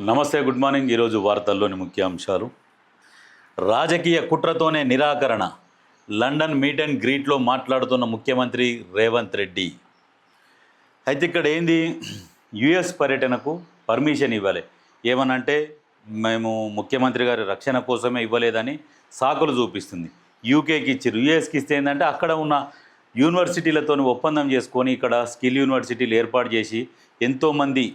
నమస్తే, good morning. ఈరోజు వార్తల్లోని ముఖ్యాంశాలు. రాజకీయ కుట్రతోనే నిరాకరణ. లండన్ మీట్ అండ్ గ్రీట్లో మాట్లాడుతున్న ముఖ్యమంత్రి రేవంత్ రెడ్డి. అయితే ఇక్కడ ఏంది, యుఎస్ పర్యటనకు పర్మిషన్ ఇవ్వాలి. ఏమనంటే మేము ముఖ్యమంత్రి గారి రక్షణ కోసమే ఇవ్వలేదని సాకులు చూపిస్తుంది. యూకేకి ఇచ్చారు, యుఎస్కి ఇస్తే ఏంటంటే అక్కడ ఉన్న యూనివర్సిటీలతో ఒప్పందం చేసుకొని ఇక్కడ స్కిల్ యూనివర్సిటీలు ఏర్పాటు చేసి ఎంతోమంది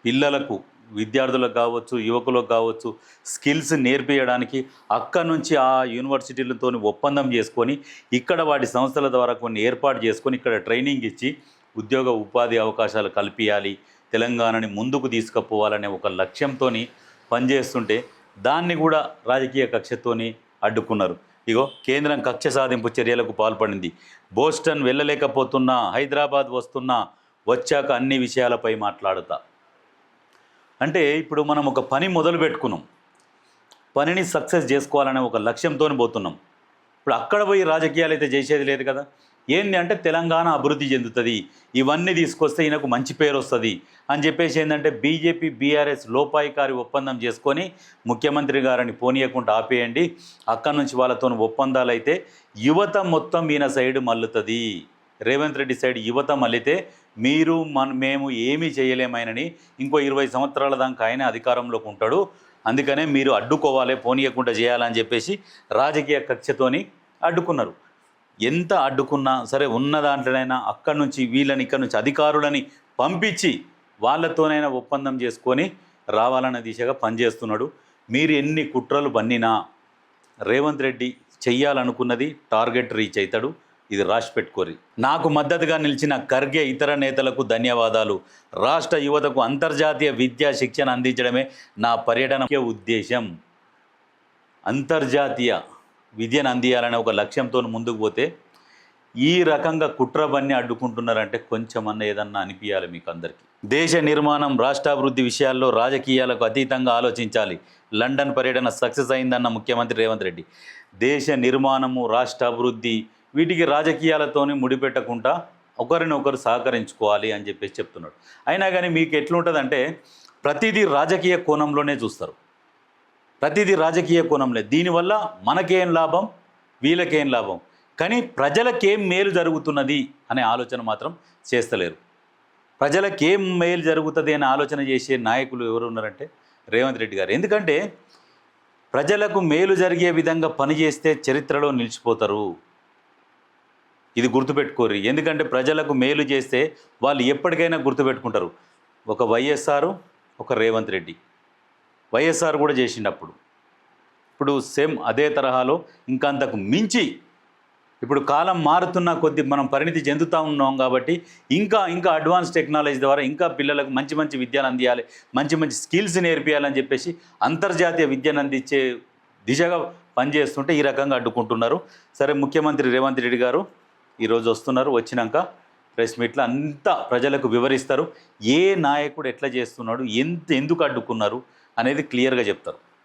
పిల్లలకు, విద్యార్థులకు కావచ్చు, యువకులకు కావచ్చు, స్కిల్స్ నేర్పించడానికి అక్కడి నుంచి ఆ యూనివర్సిటీలతో ఒప్పందం చేసుకొని ఇక్కడ వాటి సంస్థల ద్వారా కొన్ని ఏర్పాటు చేసుకొని ఇక్కడ ట్రైనింగ్ ఇచ్చి ఉద్యోగ ఉపాధి అవకాశాలు కల్పించాలి, తెలంగాణని ముందుకు తీసుకుపోవాలనే ఒక లక్ష్యంతో పనిచేస్తుంటే దాన్ని కూడా రాజకీయ కక్షతోని అడ్డుకున్నారు. ఇగో కేంద్రం కక్ష సాధింపు చర్యలకు పాల్పడింది. బోస్టన్ వెళ్ళలేకపోతున్నా, హైదరాబాద్ వస్తున్నా, వచ్చాక అన్ని విషయాలపై మాట్లాడుతా. అంటే ఇప్పుడు మనం ఒక పని మొదలు పెట్టుకున్నాం, పనిని సక్సెస్ చేసుకోవాలనే ఒక లక్ష్యంతో పోతున్నాం. ఇప్పుడు అక్కడ పోయి రాజకీయాలు అయితే చేసేది లేదు కదా. ఏంటి అంటే తెలంగాణ అభివృద్ధి చెందుతుంది, ఇవన్నీ తీసుకొస్తే ఈయనకు మంచి పేరు వస్తుంది అని చెప్పేసి ఏంటంటే బీజేపీ బీఆర్ఎస్ లోపాయికారి ఒప్పందం చేసుకొని ముఖ్యమంత్రి గారిని పోనీయకుండా ఆపేయండి, అక్కడి నుంచి వాళ్ళతో ఒప్పందాలు అయితే యువత మొత్తం ఈయన సైడ్ మల్లుతుంది. రేవంత్ రెడ్డి సైడ్ యువత మళ్ళితే మేము ఏమీ చేయలేమైనని ఇంకో 20 సంవత్సరాల దాకా ఆయన అధికారంలోకి ఉంటాడు, అందుకనే మీరు అడ్డుకోవాలి, పోనీయకుండా చేయాలని చెప్పేసి రాజకీయ కక్షతోని అడ్డుకున్నారు. ఎంత అడ్డుకున్నా సరే ఉన్న దాంట్లోనైనా అక్కడి నుంచి వీళ్ళని ఇక్కడి నుంచి అధికారులని పంపించి వాళ్ళతోనైనా ఒప్పందం చేసుకొని రావాలన్న దిశగా పనిచేస్తున్నాడు. మీరు ఎన్ని కుట్రలు పన్నినా రేవంత్ రెడ్డి చెయ్యాలనుకున్నది టార్గెట్ రీచ్ అవుతాడు. ఇది రాసి పెట్టుకోరి. నాకు మద్దతుగా నిలిచిన ఖర్గే ఇతర నేతలకు ధన్యవాదాలు. రాష్ట్ర యువతకు అంతర్జాతీయ విద్యా శిక్షణ అందించడమే నా పర్యటన ముఖ్య ఉద్దేశం. అంతర్జాతీయ విద్యను అందియాలనే ఒక లక్ష్యంతో ముందుకు పోతే ఈ రకంగా కుట్రబన్ని అడ్డుకుంటున్నారంటే కొంచెమన్నా ఏదన్నా అనిపించాలి మీకు అందరికీ. దేశ నిర్మాణం, రాష్ట్రాభివృద్ధి విషయాల్లో రాజకీయాలకు అతీతంగా ఆలోచించాలి. లండన్ పర్యటన సక్సెస్ అయిందన్న ముఖ్యమంత్రి రేవంత్ రెడ్డి. దేశ నిర్మాణము, రాష్ట్రాభివృద్ధి వీటికి రాజకీయాలతోనే ముడిపెట్టకుండా ఒకరినొకరు సహకరించుకోవాలి అని చెప్పేసి చెప్తున్నాడు. అయినా కానీ మీకు ఎట్లుంటుందంటే ప్రతిదీ రాజకీయ కోణంలోనే చూస్తారు, ప్రతిదీ రాజకీయ కోణంలో. దీనివల్ల మనకేం లాభం, వీళ్ళకేం లాభం, కానీ ప్రజలకేం మేలు జరుగుతున్నది అనే ఆలోచన మాత్రం చేస్తలేరు. ప్రజలకేం మేలు జరుగుతుంది అనే ఆలోచన చేసే నాయకులు ఎవరు ఉన్నారంటే రేవంత్ రెడ్డి గారు. ఎందుకంటే ప్రజలకు మేలు జరిగే విధంగా పనిచేస్తే చరిత్రలో నిలిచిపోతారు. ఇది గుర్తుపెట్టుకోరు. ఎందుకంటే ప్రజలకు మేలు చేస్తే వాళ్ళు ఎప్పటికైనా గుర్తుపెట్టుకుంటారు. ఒక వైఎస్ఆర్, ఒక రేవంత్ రెడ్డి. వైఎస్ఆర్ కూడా చేసినప్పుడు ఇప్పుడు సేమ్ అదే తరహాలో ఇంకంతకు మించి ఇప్పుడు కాలం మారుతున్న కొద్దీ మనం పరిణితి చెందుతూ ఉన్నాం కాబట్టి ఇంకా అడ్వాన్స్ టెక్నాలజీ ద్వారా ఇంకా పిల్లలకు మంచి మంచి విద్యను అందియాలి, మంచి మంచి స్కిల్స్ నేర్పియాలని చెప్పేసి అంతర్జాతీయ విద్యను అందించే దిశగా పనిచేస్తుంటే ఈ రకంగా అడ్డుకుంటున్నారు. సరే, ముఖ్యమంత్రి రేవంత్ రెడ్డి గారు ఈరోజు వస్తున్నారు. వచ్చినాక ప్రెస్ మీట్లో అంతా ప్రజలకు వివరిస్తారు. ఏ నాయకుడు ఎట్లా చేస్తున్నాడు, ఎందుకు అడ్డుకున్నారు అనేది క్లియర్గా చెప్తారు.